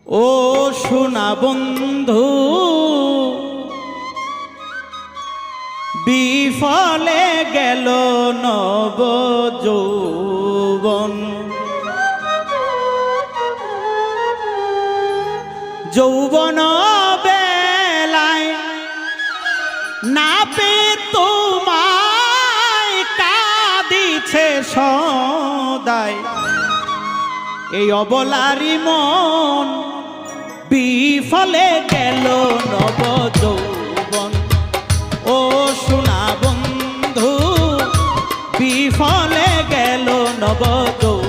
ও সোনা বন্ধু বিফলে গেল নব যৌবন। যৌবন বেলায় না পেয়ে তোমায় কাঁদিছে সদাই। এই অবলারি মন বিফলে গেল নব যৌবন। ও সোনা বন্ধু বিফলে গেল নব যৌবন।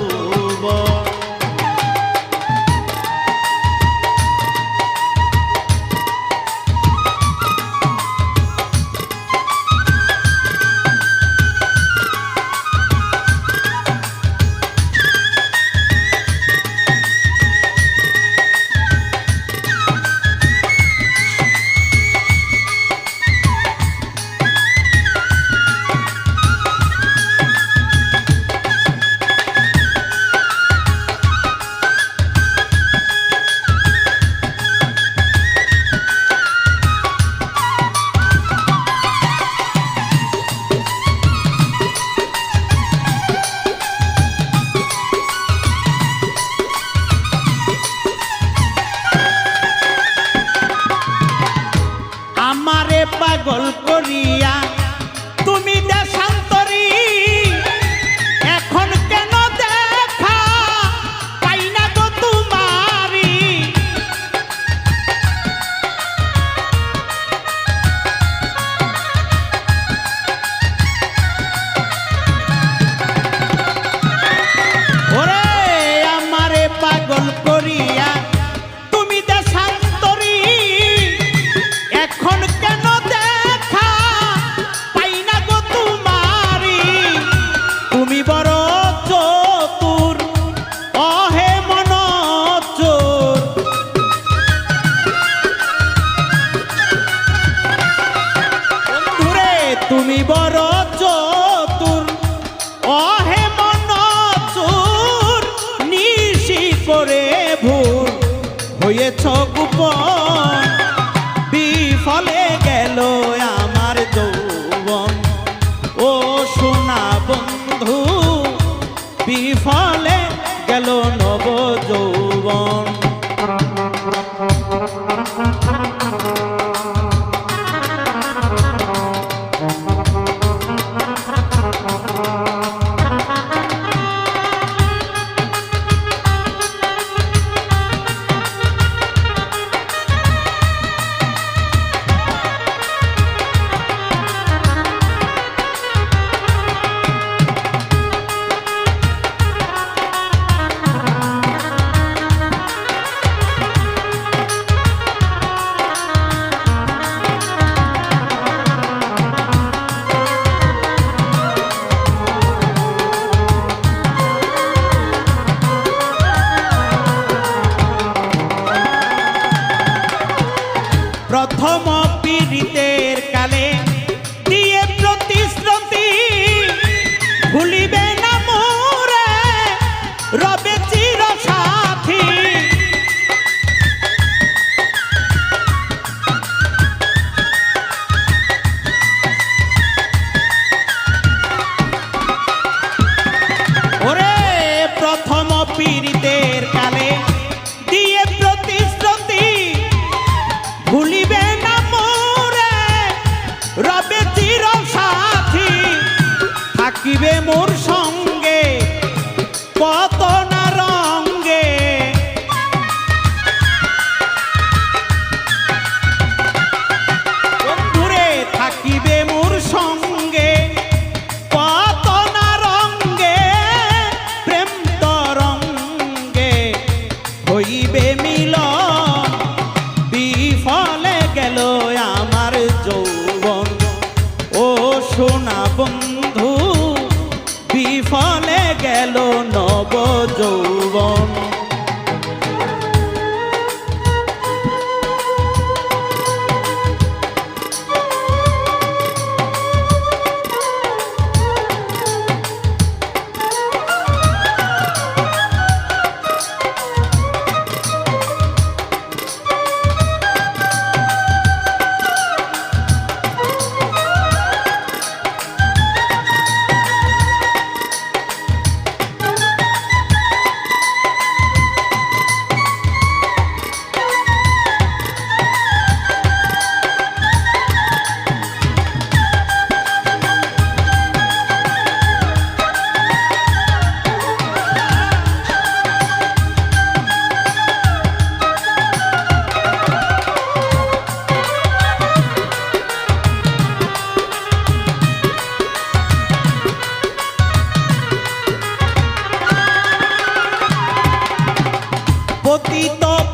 আমারে পাগল করিয়া তুমি দেশান্তরী, এখন কেন দেখা পাই না গো তোমারি। ওরে আমারে পাগল করিয়া তুমি দেশান্তরী, এখন কেন দেখা পাই না গো তোমারি। তুমি বড় চতুর অহে মন চোর, বন্ধুরে তুমি বড় চতুর অহে মন চোর। নিশি করে ভুল হয়েছ গোপন, বিফলে গেল আমার যৌবন। ও সোনা বন্ধু বিফলে গেল নব যৌবন। প্রথম পীড়িতের কালে দিয়ে প্রতিশ্রুতি, ভুলিবে না মোরে রবে চির সাথী। ওরে প্রথম পীড়িতের কালে দিয়ে প্রতিশ্রুতি, ভুলিবে না মোরে রবে চির সাথী। থাকিবে মোর সঙ্গে কত না রঙ্গে, বন্ধুরে থাকিবে মোর সঙ্গে কত না রঙ্গে। প্রেম তরঙ্গে হইবে মিলন, বিফলে গেল আমার যৌবন। ও সোনা বন্ধু বিফলে গেল নব যৌবন।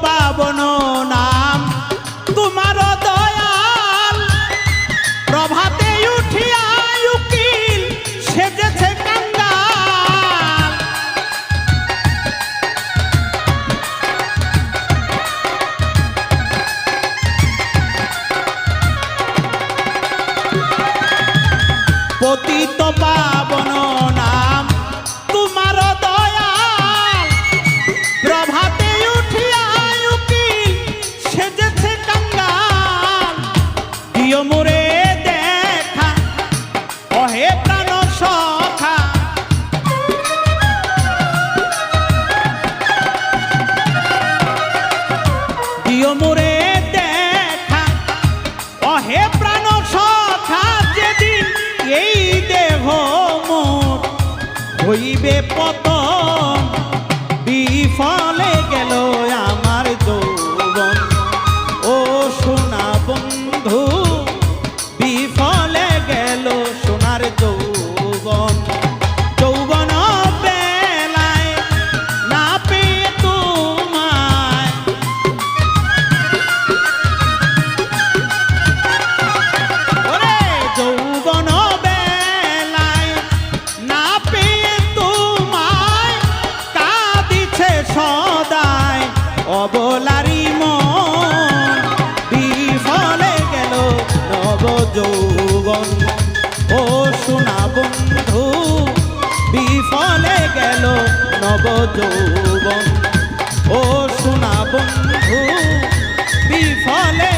পাবন নাম তোমার দয়াল, প্রভাতে উঠিয়া উকিল সেজেছে কাঙ্গাল। পতিত পাবন নাম তোমার দয়াল, প্রভাতে উঠিয়া উকিল সেজেছে কাঙ্গাল। দিও মোরে দেখা অহে প্রাণ সখা, দিও মোরে দেখা অহে প্রাণ সখা, যেদিন এই দেহ মোর হইবে পতন। বিফলে গেল আমার যৌবন ও সোনা বন্ধু, বিফলে গেল সোনার যৌবন। যৌবন বেলায় না পেয়ে তোমায়, ওরে যৌবন বেলায় না পেয়ে তোমায়, কাঁদিছে সদায় অবলারি মন। বিফলে গেল নব যৌবন ও সোনা বন্ধু, বিফলে গেল নব যৌবন ও সোনা বন্ধু, বিফলে